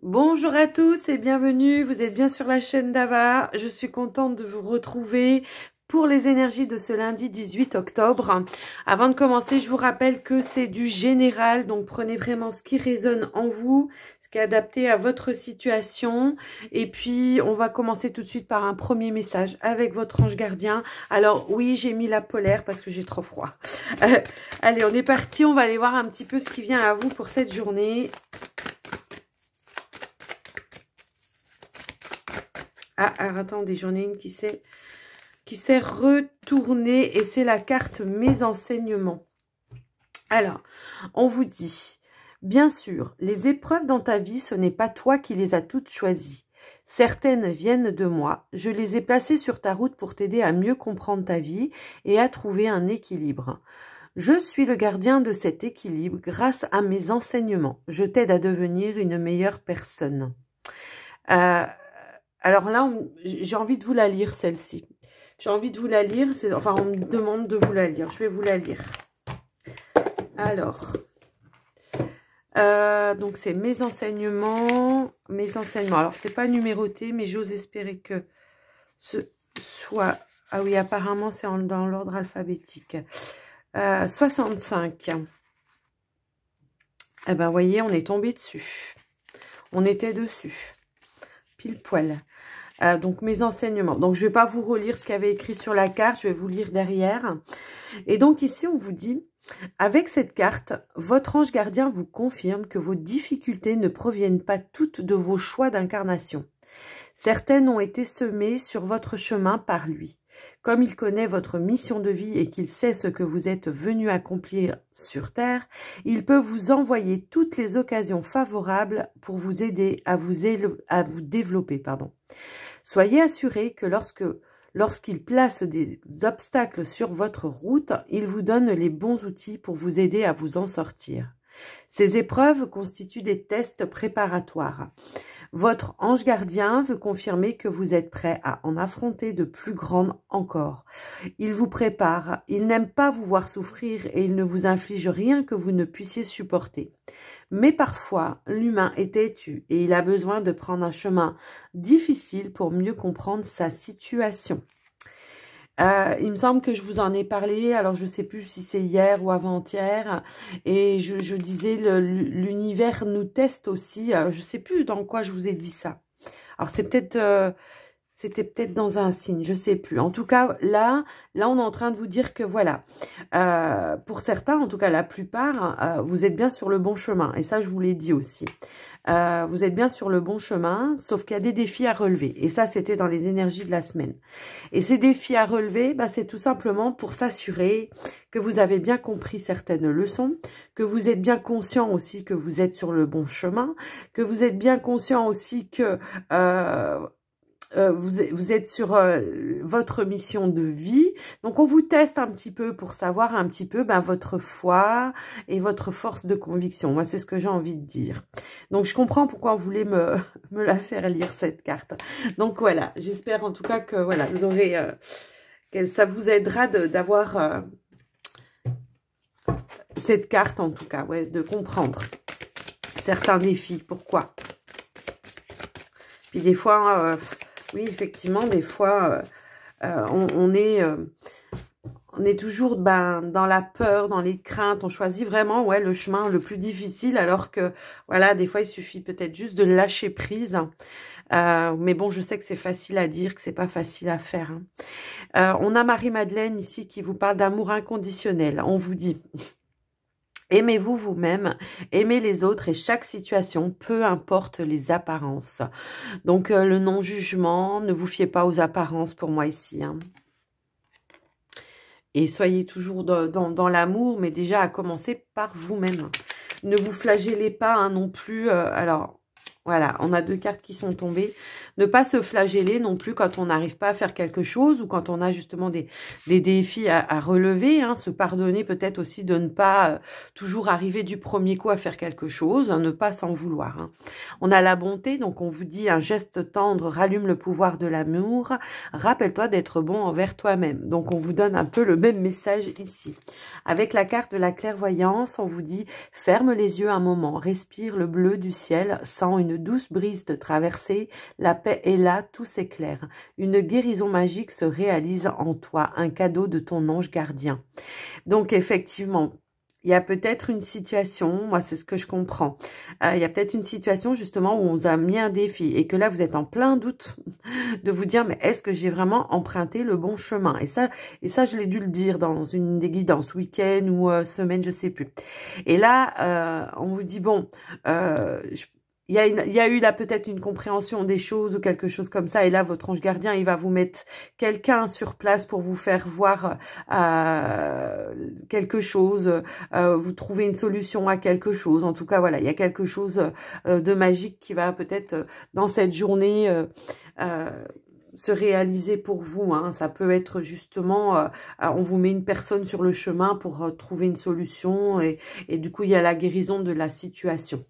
Bonjour à tous et bienvenue, vous êtes bien sur la chaîne d'Ava. Je suis contente de vous retrouver pour les énergies de ce lundi 18 octobre. Avant de commencer, je vous rappelle que c'est du général, donc prenez vraiment ce qui résonne en vous, ce qui est adapté à votre situation. Et puis, on va commencer tout de suite par un premier message avec votre ange gardien. Alors oui, j'ai mis la polaire parce que j'ai trop froid. Allez, on est parti, on va aller voir un petit peu ce qui vient à vous pour cette journée. Ah, alors attendez, j'en ai une qui s'est retournée et c'est la carte Mes enseignements. Alors, on vous dit, bien sûr, les épreuves dans ta vie, ce n'est pas toi qui les as toutes choisies. Certaines viennent de moi, je les ai placées sur ta route pour t'aider à mieux comprendre ta vie et à trouver un équilibre. Je suis le gardien de cet équilibre grâce à mes enseignements. Je t'aide à devenir une meilleure personne. Alors là, j'ai envie de vous la lire, celle-ci. J'ai envie de vous la lire. Enfin, on me demande de vous la lire. Je vais vous la lire. Alors, donc c'est mes enseignements. Mes enseignements. Alors, c'est pas numéroté, mais j'ose espérer que ce soit... Ah oui, apparemment, c'est dans l'ordre alphabétique. 65. Eh ben, vous voyez, on est tombé dessus. On était dessus. Pile poil. Donc, mes enseignements. Donc, je ne vais pas vous relire ce qu'il y avait écrit sur la carte. Je vais vous lire derrière. Et donc, ici, on vous dit, avec cette carte, votre ange gardien vous confirme que vos difficultés ne proviennent pas toutes de vos choix d'incarnation. Certaines ont été semées sur votre chemin par lui. Comme il connaît votre mission de vie et qu'il sait ce que vous êtes venu accomplir sur Terre, il peut vous envoyer toutes les occasions favorables pour vous aider à vous développer. Soyez assurés que lorsqu'il place des obstacles sur votre route, il vous donne les bons outils pour vous aider à vous en sortir. Ces épreuves constituent des tests préparatoires. Votre ange gardien veut confirmer que vous êtes prêt à en affronter de plus grandes encore. Il vous prépare, il n'aime pas vous voir souffrir et il ne vous inflige rien que vous ne puissiez supporter. Mais parfois, l'humain est têtu et il a besoin de prendre un chemin difficile pour mieux comprendre sa situation. Il me semble que je vous en ai parlé, alors je ne sais plus si c'est hier ou avant-hier, et je disais l'univers nous teste aussi, je ne sais plus dans quoi je vous ai dit ça. Alors c'est peut-être, c'était peut-être dans un signe, je ne sais plus. En tout cas, là on est en train de vous dire que voilà, pour certains, en tout cas la plupart, vous êtes bien sur le bon chemin, et ça je vous l'ai dit aussi. Vous êtes bien sur le bon chemin, sauf qu'il y a des défis à relever. Et ça, c'était dans les énergies de la semaine. Et ces défis à relever, c'est tout simplement pour s'assurer que vous avez bien compris certaines leçons, que vous êtes bien conscient aussi que vous êtes sur le bon chemin, que vous êtes bien conscient aussi que... vous êtes sur votre mission de vie. Donc, on vous teste un petit peu pour savoir un petit peu votre foi et votre force de conviction. Moi, c'est ce que j'ai envie de dire. Donc, je comprends pourquoi on voulait me la faire lire, cette carte. Donc, voilà. J'espère en tout cas que voilà, vous aurez... que ça vous aidera d'avoir cette carte, en tout cas. Ouais, de comprendre certains défis. Pourquoi? Puis, des fois... oui, effectivement, des fois, on est toujours dans la peur, dans les craintes. On choisit vraiment le chemin le plus difficile, alors que, voilà, des fois, il suffit peut-être juste de lâcher prise. Mais bon, je sais que c'est facile à dire, que c'est pas facile à faire. On a Marie-Madeleine ici qui vous parle d'amour inconditionnel. On vous dit... Aimez-vous vous-même, aimez les autres et chaque situation, peu importe les apparences. Donc, le non-jugement, ne vous fiez pas aux apparences pour moi ici. Et soyez toujours dans l'amour, mais déjà à commencer par vous-même. Ne vous flagellez pas non plus. Alors, voilà, on a deux cartes qui sont tombées. Ne pas se flageller non plus quand on n'arrive pas à faire quelque chose ou quand on a justement des défis à relever. Se pardonner peut-être aussi de ne pas toujours arriver du premier coup à faire quelque chose, ne pas s'en vouloir. On a la bonté, donc on vous dit un geste tendre rallume le pouvoir de l'amour. Rappelle-toi d'être bon envers toi-même. Donc on vous donne un peu le même message ici. Avec la carte de la clairvoyance, on vous dit « Ferme les yeux un moment, respire le bleu du ciel, sens une douce brise te traverser, la paix est là, tout s'éclaire. Une guérison magique se réalise en toi, un cadeau de ton ange gardien. » Donc effectivement, il y a peut-être une situation, moi c'est ce que je comprends, il y a peut-être une situation justement où on vous a mis un défi et que là vous êtes en plein doute de vous dire mais est-ce que j'ai vraiment emprunté le bon chemin, et ça je l'ai dû le dire dans une des guidances, week-end ou semaine, je sais plus. Et là on vous dit bon, il y a eu là peut-être une compréhension des choses ou quelque chose comme ça. Et là, votre ange gardien, il va vous mettre quelqu'un sur place pour vous faire voir quelque chose, vous trouver une solution à quelque chose. En tout cas, voilà, il y a quelque chose de magique qui va peut-être dans cette journée se réaliser pour vous. Hein. Ça peut être justement, on vous met une personne sur le chemin pour trouver une solution et du coup, il y a la guérison de la situation.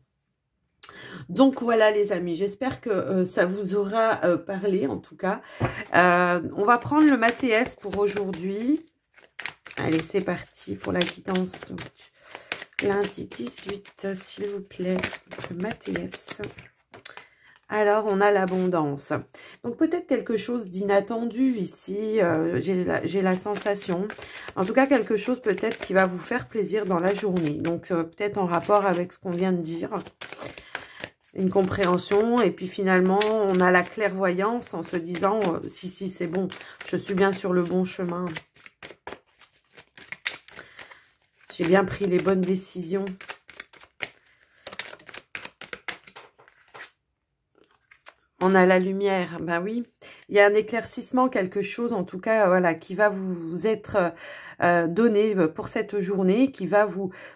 Donc voilà les amis, j'espère que ça vous aura parlé en tout cas. On va prendre le Mathéès pour aujourd'hui. Allez, c'est parti pour la guidance. Donc, lundi 18, s'il vous plaît, le Mathéès. Alors, on a l'abondance. Donc, peut-être quelque chose d'inattendu ici. J'ai la sensation. En tout cas, quelque chose peut-être qui va vous faire plaisir dans la journée. Donc, peut-être en rapport avec ce qu'on vient de dire. Une compréhension, et puis finalement on a la clairvoyance en se disant si c'est bon, je suis bien sur le bon chemin, j'ai bien pris les bonnes décisions. On a la lumière, ben oui, il y a un éclaircissement, quelque chose en tout cas, voilà, qui va vous être donné pour cette journée, qui va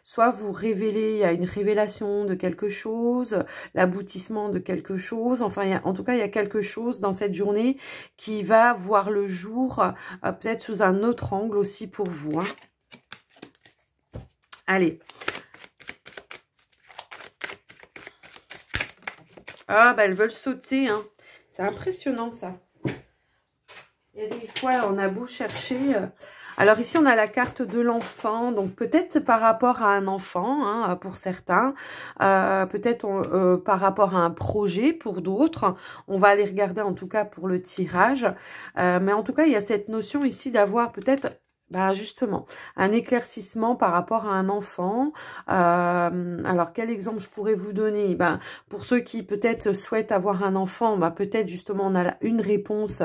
soit vous révéler, il y a une révélation de quelque chose, l'aboutissement de quelque chose, enfin, en tout cas, il y a quelque chose dans cette journée qui va voir le jour, peut-être sous un autre angle aussi pour vous. Hein. Allez. Ah, bah, elles veulent sauter, hein. C'est impressionnant, ça. Il y a des fois, on a beau chercher. Alors, ici, on a la carte de l'enfant. Donc, peut-être par rapport à un enfant, hein, pour certains. Peut-être par rapport à un projet pour d'autres. On va aller regarder, en tout cas, pour le tirage. Mais en tout cas, il y a cette notion ici d'avoir peut-être... Ben justement, un éclaircissement par rapport à un enfant. Alors, quel exemple je pourrais vous donner? Ben, pour ceux qui peut-être souhaitent avoir un enfant, ben, peut-être justement on a une réponse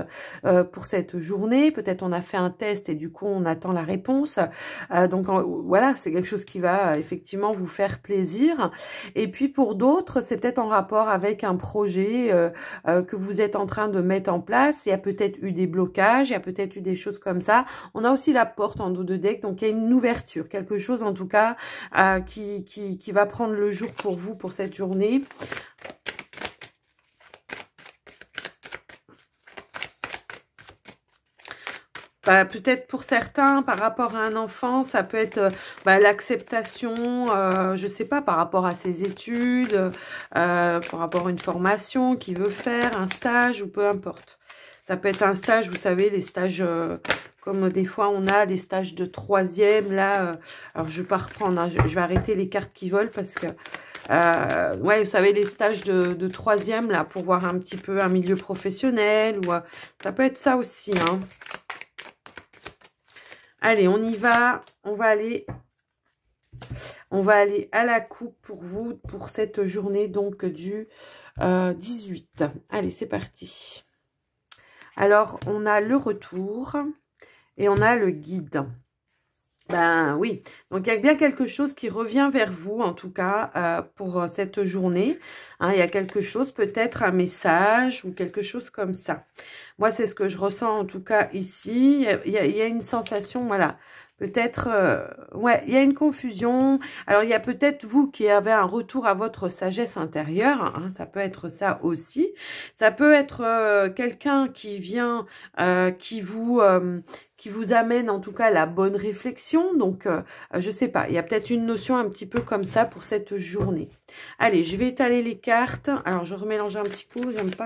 pour cette journée. Peut-être on a fait un test et du coup on attend la réponse. Donc voilà, c'est quelque chose qui va effectivement vous faire plaisir. Et puis pour d'autres, c'est peut-être en rapport avec un projet que vous êtes en train de mettre en place. Il y a peut-être eu des blocages, il y a peut-être eu des choses comme ça. On a aussi la porte en dos de deck, donc il y a une ouverture, quelque chose en tout cas qui va prendre le jour pour vous pour cette journée. Bah, peut-être pour certains, par rapport à un enfant, ça peut être l'acceptation, je sais pas, par rapport à ses études, par rapport à une formation qu'il veut faire, un stage ou peu importe. Ça peut être un stage, vous savez, les stages... comme des fois, on a les stages de 3e, là, alors je vais pas reprendre, hein, je vais arrêter les cartes qui volent parce que, ouais, vous savez, les stages de 3e, là, pour voir un petit peu un milieu professionnel, ou ça peut être ça aussi, hein. Allez, on y va, on va aller à la coupe pour vous, pour cette journée, donc, du 18. Allez, c'est parti. Alors, on a le retour... Et on a le guide. Ben oui, donc il y a bien quelque chose qui revient vers vous, en tout cas, pour cette journée. Hein, il y a quelque chose, peut-être un message ou quelque chose comme ça. Moi, c'est ce que je ressens, en tout cas, ici. Il y a une sensation, voilà. Peut-être, ouais, il y a une confusion. Alors, il y a peut-être vous qui avez un retour à votre sagesse intérieure. Hein, ça peut être ça aussi. Ça peut être quelqu'un qui vient, qui vous amène en tout cas la bonne réflexion. Donc, je sais pas, il y a peut-être une notion un petit peu comme ça pour cette journée. Allez, je vais étaler les cartes. Alors, je remélange un petit coup. J'aime pas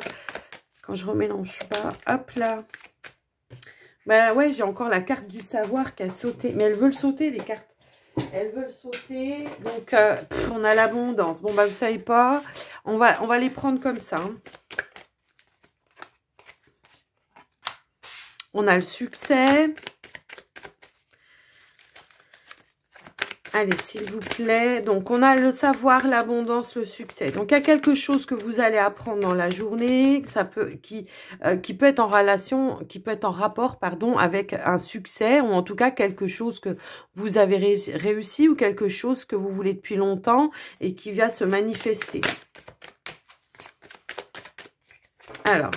quand je remélange pas. Hop là. Ben ouais, j'ai encore la carte du savoir qui a sauté. Mais elles veulent sauter, les cartes. Elles veulent sauter. Donc, on a l'abondance. Bon, bah, vous savez pas. On va les prendre comme ça. Hein. On a le succès. Allez, s'il vous plaît. Donc, on a le savoir, l'abondance, le succès. Donc, il y a quelque chose que vous allez apprendre dans la journée, qui peut être en relation, qui peut être en rapport, pardon, avec un succès, ou en tout cas quelque chose que vous avez réussi, ou quelque chose que vous voulez depuis longtemps et qui vient se manifester. Alors,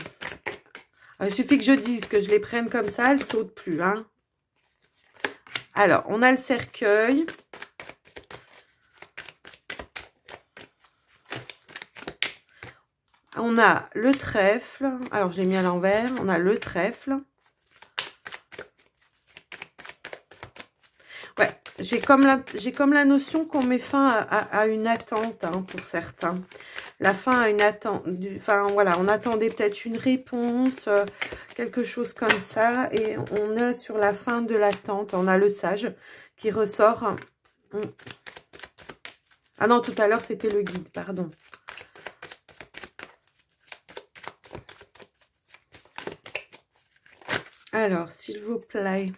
il suffit que je dise que je les prenne comme ça, elles ne sautent plus. Hein. Alors, on a le cercueil. On a le trèfle. Alors, je l'ai mis à l'envers. On a le trèfle. Ouais, j'ai comme la notion qu'on met fin à une attente hein, pour certains. La fin à une attente. Enfin, voilà, on attendait peut-être une réponse, quelque chose comme ça. Et on est sur la fin de l'attente. On a le sage qui ressort. Ah non, tout à l'heure, c'était le guide, pardon. Alors, s'il vous plaît.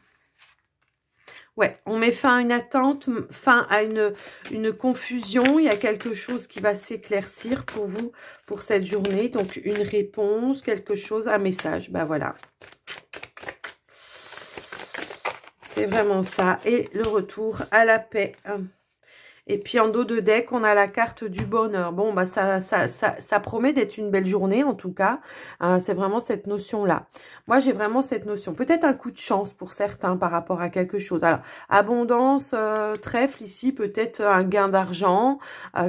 Ouais, on met fin à une attente, fin à une confusion. Il y a quelque chose qui va s'éclaircir pour vous, pour cette journée. Donc, une réponse, quelque chose, un message. Ben voilà. C'est vraiment ça. Et le retour à la paix. Et puis, en dos de deck, on a la carte du bonheur. Bon, bah ça promet d'être une belle journée, en tout cas. C'est vraiment cette notion-là. Moi, j'ai vraiment cette notion. Peut-être un coup de chance pour certains par rapport à quelque chose. Alors, abondance, trèfle ici, peut-être un gain d'argent,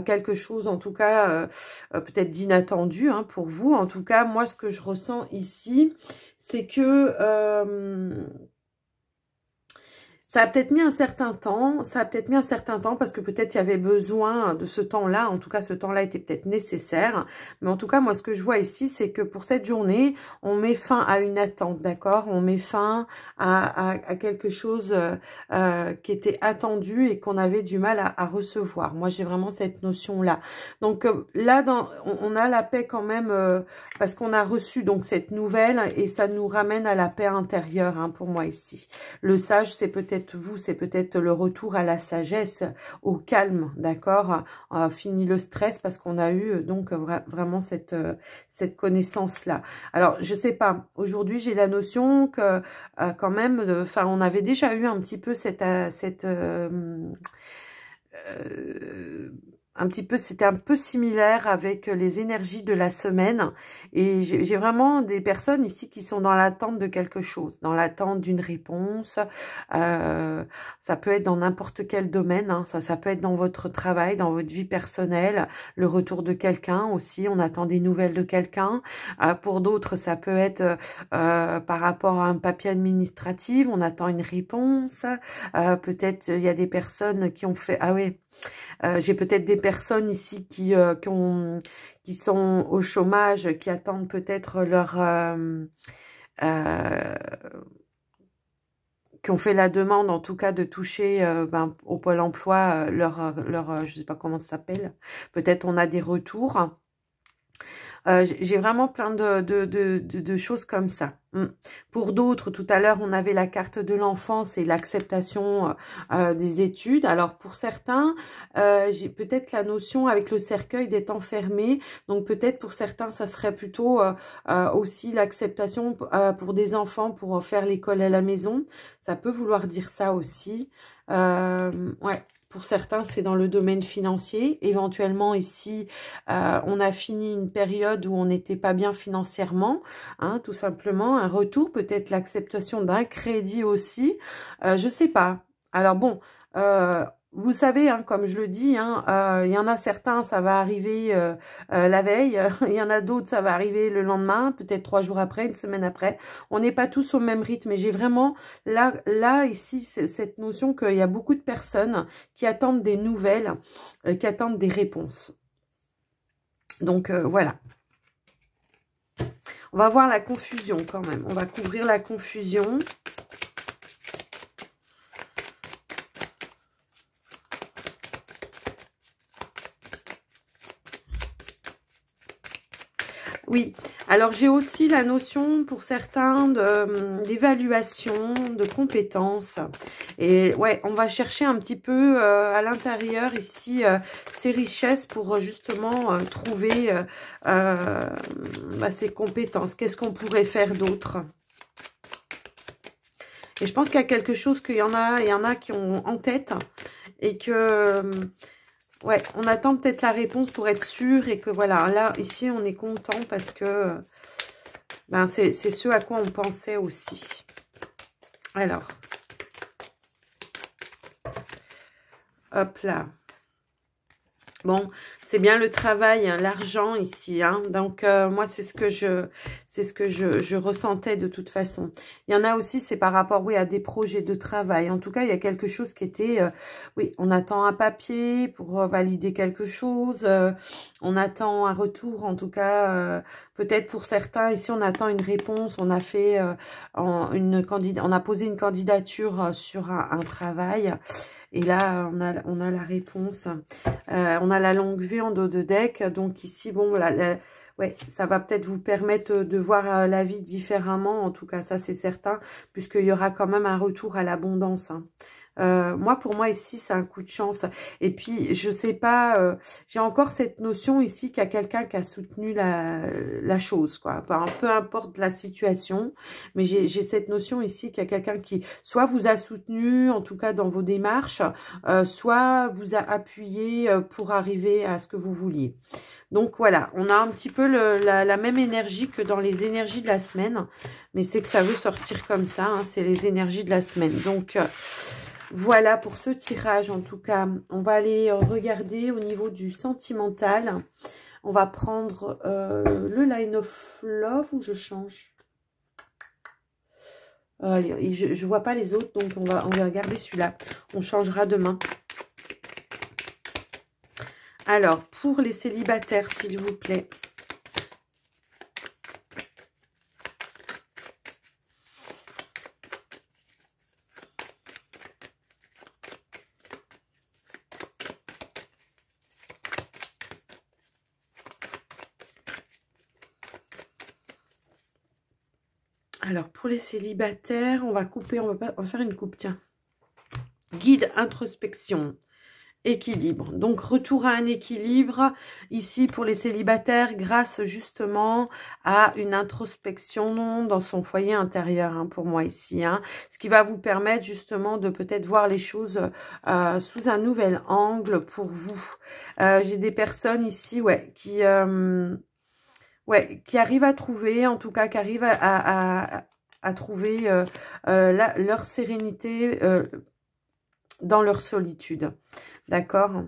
quelque chose, en tout cas, peut-être d'inattendu hein, pour vous. En tout cas, moi, ce que je ressens ici, c'est que... ça a peut-être mis un certain temps, parce que peut-être il y avait besoin de ce temps-là. En tout cas, ce temps-là était peut-être nécessaire. Mais en tout cas, moi, ce que je vois ici, c'est que pour cette journée, on met fin à une attente, d'accord? On met fin à quelque chose qui était attendu et qu'on avait du mal à recevoir. Moi, j'ai vraiment cette notion-là. Donc là, on a la paix quand même, parce qu'on a reçu donc cette nouvelle et ça nous ramène à la paix intérieure hein, pour moi ici. Le sage, c'est peut-être vous, c'est peut-être le retour à la sagesse, au calme, d'accord, fini le stress parce qu'on a eu donc vraiment cette connaissance-là. Alors, je sais pas, aujourd'hui, j'ai la notion que quand même, enfin, on avait déjà eu un petit peu un petit peu, c'était un peu similaire avec les énergies de la semaine. Et j'ai vraiment des personnes ici qui sont dans l'attente de quelque chose, dans l'attente d'une réponse. Ça peut être dans n'importe quel domaine. Hein. Ça peut être dans votre travail, dans votre vie personnelle, le retour de quelqu'un aussi. On attend des nouvelles de quelqu'un. Pour d'autres, ça peut être par rapport à un papier administratif. On attend une réponse. Peut-être il y a des personnes qui ont fait... Ah oui. J'ai peut-être des personnes ici qui sont au chômage, qui attendent peut-être leur... qui ont fait la demande, en tout cas, de toucher au Pôle emploi je sais pas comment ça s'appelle. Peut-être on a des retours. J'ai vraiment plein de choses comme ça. Pour d'autres, tout à l'heure, on avait la carte de l'enfance et l'acceptation des études. Alors, pour certains, j'ai peut-être la notion avec le cercueil d'être enfermé. Donc, peut-être pour certains, ça serait plutôt aussi l'acceptation pour des enfants pour faire l'école à la maison. Ça peut vouloir dire ça aussi. Ouais. Pour certains, c'est dans le domaine financier. Éventuellement, ici, on a fini une période où on n'était pas bien financièrement, hein, tout simplement. Un retour, peut-être l'acceptation d'un crédit aussi. Je sais pas. Alors bon, vous savez, hein, comme je le dis, hein, il y en a certains, ça va arriver la veille. Il y en a d'autres, ça va arriver le lendemain, peut-être 3 jours après, une semaine après. On n'est pas tous au même rythme. Et j'ai vraiment, là ici, cette notion qu'il y a beaucoup de personnes qui attendent des nouvelles, qui attendent des réponses. Donc, voilà. On va voir la confusion quand même. On va couvrir la confusion. Oui, alors j'ai aussi la notion pour certains d'évaluation, de compétences. Et ouais, on va chercher un petit peu à l'intérieur ici ces richesses pour justement trouver ces compétences. Qu'est-ce qu'on pourrait faire d'autre? Et je pense qu'il y a quelque chose qu'il y en a qui ont en tête et que... ouais, on attend peut-être la réponse pour être sûr et que voilà, là, ici, on est content parce que ben, c'est ce à quoi on pensait aussi. Alors, hop là. Bon, c'est bien le travail, hein, l'argent ici, hein. Donc moi c'est ce que je ressentais de toute façon. Il y en a aussi, c'est par rapport, oui, à des projets de travail. En tout cas, il y a quelque chose qui était, oui, on attend un papier pour valider quelque chose. On attend un retour, en tout cas, peut-être pour certains ici, on attend une réponse. On a fait on a posé une candidature sur un travail. Et là, on a la réponse. On a la longue vue en dos de deck. Donc ici, bon, voilà, ouais, ça va peut-être vous permettre de voir la vie différemment. En tout cas, ça, c'est certain, puisqu'il y aura quand même un retour à l'abondance, hein. Pour moi, ici, c'est un coup de chance. Et puis, je sais pas, j'ai encore cette notion ici qu'il y a quelqu'un qui a soutenu la chose, quoi. Enfin, peu importe la situation, mais j'ai cette notion ici qu'il y a quelqu'un qui soit vous a soutenu, en tout cas dans vos démarches, soit vous a appuyé pour arriver à ce que vous vouliez. Donc voilà, on a un petit peu la même énergie que dans les énergies de la semaine, mais c'est que ça veut sortir comme ça, hein, c'est les énergies de la semaine. Donc voilà pour ce tirage, en tout cas. On va aller regarder au niveau du sentimental. On va prendre le Line of Love ou je change. Allez, je ne vois pas les autres, donc on va regarder celui-là. On changera demain. Alors, pour les célibataires, s'il vous plaît. Alors, pour les célibataires, on va couper, on va faire une coupe, tiens. Guide, introspection, équilibre. Donc, retour à un équilibre, ici, pour les célibataires, grâce justement à une introspection dans son foyer intérieur, hein, pour moi ici. Hein, ce qui va vous permettre justement de peut-être voir les choses sous un nouvel angle pour vous. J'ai des personnes ici, ouais, qui arrivent à trouver, en tout cas, qui arrivent à trouver leur sérénité dans leur solitude. D'accord?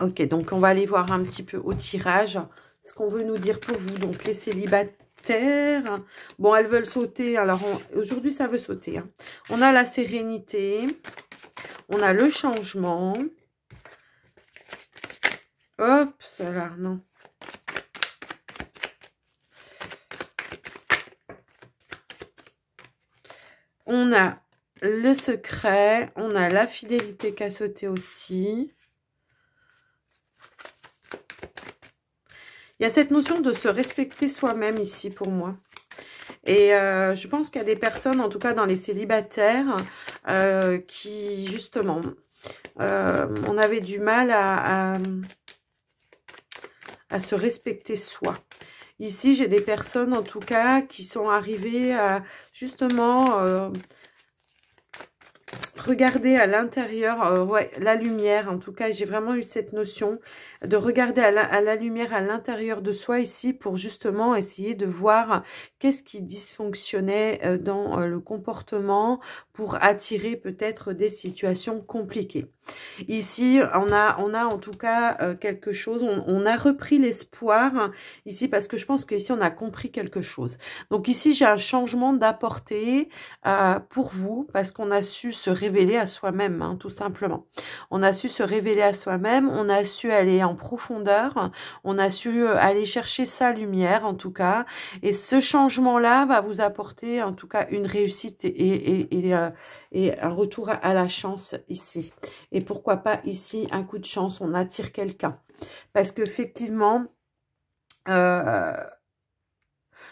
Ok, donc on va aller voir un petit peu au tirage ce qu'on veut nous dire pour vous. Donc les célibataires, bon, elles veulent sauter. Alors aujourd'hui, ça veut sauter, hein. On a la sérénité, on a le changement. Hop, ça là, non. On a le secret, on a la fidélité qui a sauté aussi. Il y a cette notion de se respecter soi-même ici pour moi. Et je pense qu'il y a des personnes, en tout cas dans les célibataires, qui justement, on avait du mal à se respecter soi. Ici, j'ai des personnes, en tout cas, qui sont arrivées à justement regarder à l'intérieur, ouais, la lumière. En tout cas, j'ai vraiment eu cette notion de regarder à la lumière à l'intérieur de soi ici pour justement essayer de voir qu'est-ce qui dysfonctionnait dans le comportement pour attirer peut-être des situations compliquées. Ici, on a en tout cas quelque chose, on a repris l'espoir ici parce que je pense qu'ici on a compris quelque chose. Donc ici, j'ai un changement d'apporter pour vous parce qu'on a su se révéler à soi-même, hein, tout simplement. On a su se révéler à soi-même, on a su aller en profondeur, on a su aller chercher sa lumière en tout cas. Et ce changement-là va vous apporter en tout cas une réussite et un retour à la chance ici. Et pourquoi pas ici un coup de chance, on attire quelqu'un. Parce qu'effectivement,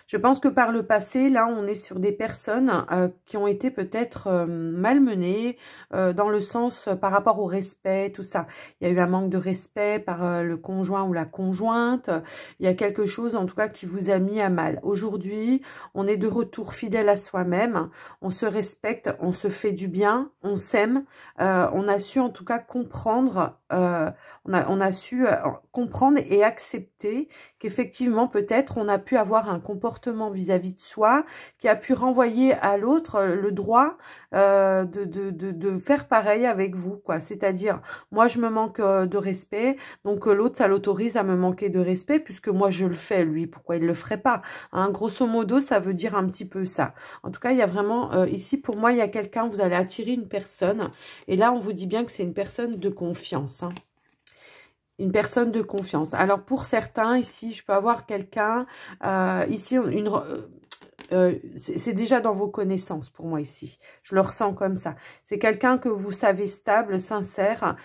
Je pense que par le passé, là, on est sur des personnes qui ont été peut-être malmenées dans le sens par rapport au respect, tout ça. Il y a eu un manque de respect par le conjoint ou la conjointe. Il y a quelque chose, en tout cas, qui vous a mis à mal. Aujourd'hui, on est de retour fidèle à soi-même. On se respecte, on se fait du bien, on s'aime. On a su, en tout cas, comprendre... on a su comprendre et accepter qu'effectivement, peut-être, on a pu avoir un comportement vis-à-vis de soi qui a pu renvoyer à l'autre le droit de faire pareil avec vous, quoi. C'est-à-dire, moi, je me manque de respect, donc l'autre, ça l'autorise à me manquer de respect, puisque moi, je le fais, lui, pourquoi il le ferait pas, hein? Grosso modo, ça veut dire un petit peu ça. En tout cas, il y a vraiment, ici, pour moi, il y a quelqu'un, vous allez attirer une personne, et là, on vous dit bien que c'est une personne de confiance, hein. Une personne de confiance. Alors, pour certains, ici, je peux avoir quelqu'un, ici, c'est déjà dans vos connaissances pour moi ici. Je le ressens comme ça. C'est quelqu'un que vous savez stable, sincère.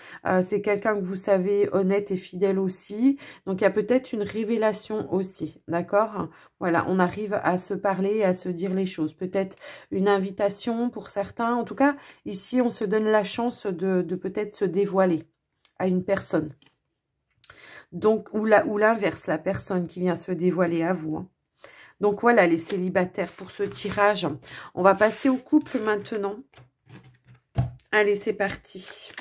C'est quelqu'un que vous savez honnête et fidèle aussi. Donc, il y a peut-être une révélation aussi. D'accord? Voilà, on arrive à se parler et à se dire les choses. Peut-être une invitation pour certains. En tout cas, ici, on se donne la chance de peut-être se dévoiler à une personne. Donc, ou l'inverse, la personne qui vient se dévoiler à vous, hein. Donc, voilà, les célibataires pour ce tirage. On va passer au couple maintenant. Allez, c'est parti.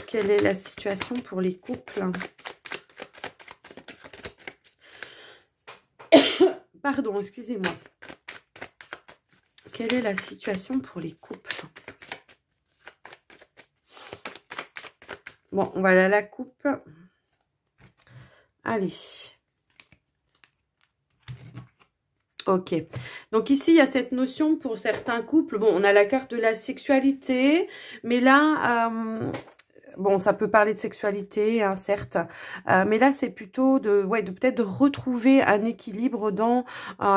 Quelle est la situation pour les couples? Pardon, excusez-moi. Quelle est la situation pour les couples? Bon, voilà la coupe. Allez. Ok. Donc ici, il y a cette notion pour certains couples. Bon, on a la carte de la sexualité. Mais là, bon, ça peut parler de sexualité, hein, certes. Mais là, c'est plutôt de peut-être de retrouver un équilibre dans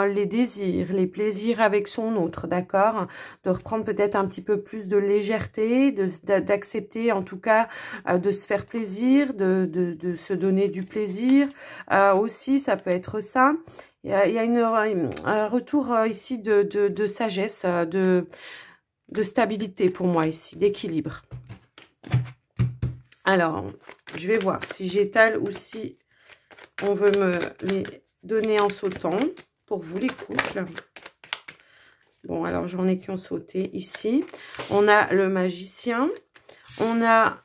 les désirs, les plaisirs avec son autre, d'accord? De reprendre peut-être un petit peu plus de légèreté, d'accepter en tout cas de se faire plaisir, de se donner du plaisir. Aussi, ça peut être ça. Il y a un retour ici de sagesse, de stabilité pour moi ici, d'équilibre. Alors, je vais voir si j'étale ou si on veut me les donner en sautant pour vous les couples. Bon, alors j'en ai qui ont sauté ici. On a le magicien, on a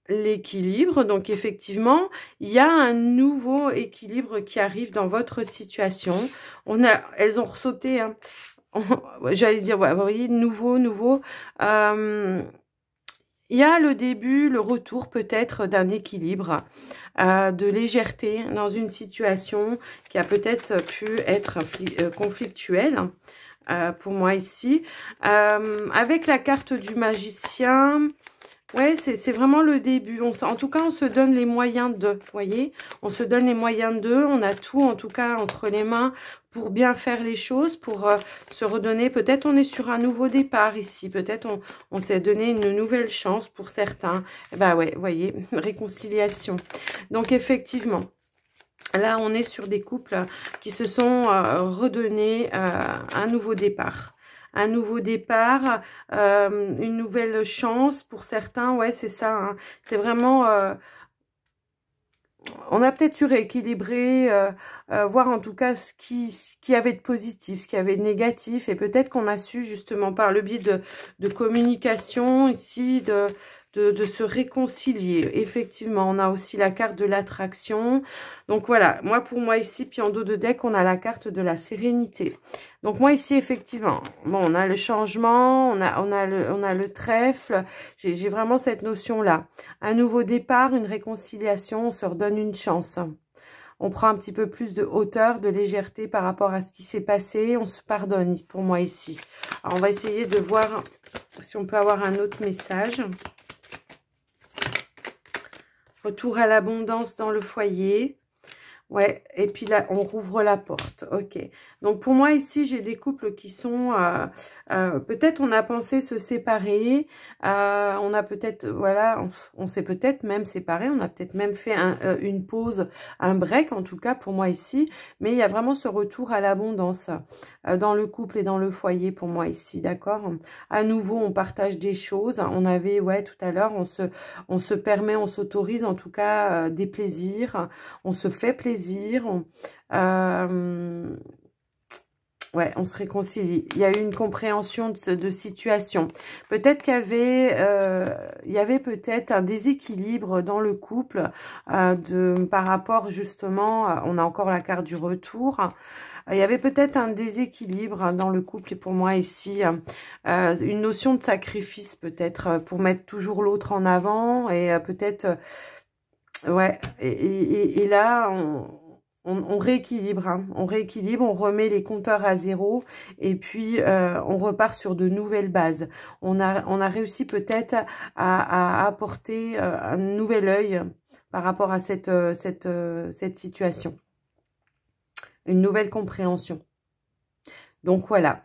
l'équilibre. Donc, effectivement, il y a un nouveau équilibre qui arrive dans votre situation. Elles ont ressauté, hein. J'allais dire, ouais, vous voyez, nouveau. Il y a le début, le retour peut-être d'un équilibre, de légèreté dans une situation qui a peut-être pu être conflictuelle pour moi ici. Avec la carte du magicien, ouais, c'est vraiment le début. En tout cas, on se donne les moyens de, vous voyez, on se donne les moyens de, on a tout en tout cas entre les mains pour bien faire les choses, pour se redonner. Peut-être on est sur un nouveau départ ici, peut-être on s'est donné une nouvelle chance pour certains. Bah ouais, vous voyez, réconciliation. Donc effectivement, là on est sur des couples qui se sont redonnés un nouveau départ. Un nouveau départ, une nouvelle chance pour certains, ouais c'est ça, hein. C'est vraiment... on a peut-être su rééquilibrer, voir en tout cas ce qui avait de positif, ce qui avait de négatif. Et peut-être qu'on a su justement par le biais de communication ici, de se réconcilier. Effectivement, on a aussi la carte de l'attraction. Donc voilà, pour moi ici, puis en dos de deck, on a la carte de la sérénité. Donc moi ici, effectivement, bon, on a le changement, on a le trèfle. J'ai vraiment cette notion-là. Un nouveau départ, une réconciliation, on se redonne une chance. On prend un petit peu plus de hauteur, de légèreté par rapport à ce qui s'est passé. On se pardonne pour moi ici. Alors, on va essayer de voir si on peut avoir un autre message. Retour à l'abondance dans le foyer. Ouais, et puis là, on rouvre la porte. Ok. Donc, pour moi, ici, j'ai des couples qui sont... peut-être on a pensé se séparer. On a peut-être... Voilà, on s'est peut-être même séparé. On a peut-être même fait une pause, un break, en tout cas, pour moi, ici. Mais il y a vraiment ce retour à l'abondance dans le couple et dans le foyer, pour moi, ici. D'accord? À nouveau, on partage des choses. On avait, ouais, tout à l'heure, on se permet, on s'autorise, en tout cas, des plaisirs. On se fait plaisir. Ouais, on se réconcilie. Il y a eu une compréhension de situation. Peut-être qu'il y avait peut-être un déséquilibre dans le couple par rapport justement, on a encore la carte du retour. Il y avait peut-être un déséquilibre dans le couple et pour moi ici, une notion de sacrifice peut-être pour mettre toujours l'autre en avant et peut-être... Ouais, et là, on rééquilibre, hein. On rééquilibre, on remet les compteurs à zéro et puis on repart sur de nouvelles bases. On a réussi peut-être à apporter un nouvel œil par rapport à cette situation. Une nouvelle compréhension. Donc voilà.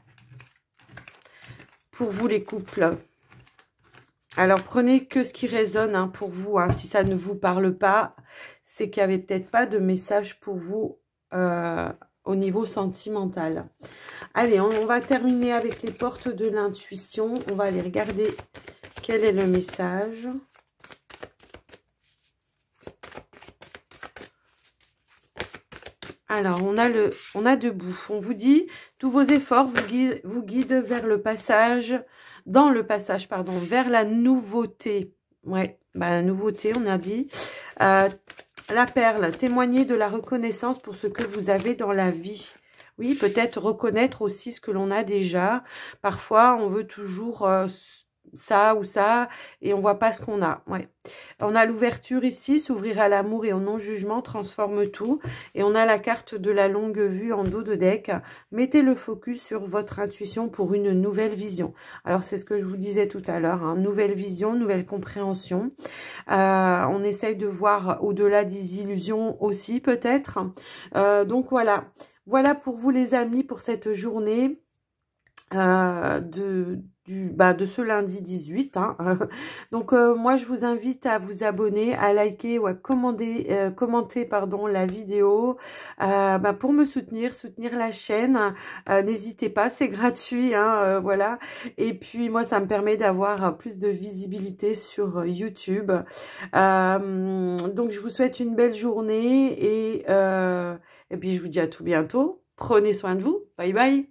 Pour vous les couples... Alors, prenez que ce qui résonne hein, pour vous. Hein. Si ça ne vous parle pas, c'est qu'il n'y avait peut-être pas de message pour vous au niveau sentimental. Allez, on va terminer avec les portes de l'intuition. On va aller regarder quel est le message. Alors, on a debout. On vous dit, tous vos efforts vous guident vers le passage... Dans le passage, pardon, vers la nouveauté. Ouais, bah, nouveauté, on a dit. La perle, témoigner de la reconnaissance pour ce que vous avez dans la vie. Oui, peut-être reconnaître aussi ce que l'on a déjà. Parfois, on veut toujours ça ou ça et on voit pas ce qu'on a. Ouais. On a l'ouverture ici, s'ouvrir à l'amour et au non-jugement, transforme tout. Et on a la carte de la longue vue en dos de deck. Mettez le focus sur votre intuition pour une nouvelle vision. Alors, c'est ce que je vous disais tout à l'heure. Hein, nouvelle vision, nouvelle compréhension. On essaye de voir au-delà des illusions aussi, peut-être. Donc, voilà. Voilà pour vous, les amis, pour cette journée. De ce lundi 18. Hein. Donc, moi, je vous invite à vous abonner, à liker ou à commenter la vidéo pour me soutenir la chaîne. N'hésitez pas, c'est gratuit. Hein, voilà. Et puis, moi, ça me permet d'avoir plus de visibilité sur YouTube. Donc, je vous souhaite une belle journée et puis, je vous dis à tout bientôt. Prenez soin de vous. Bye bye.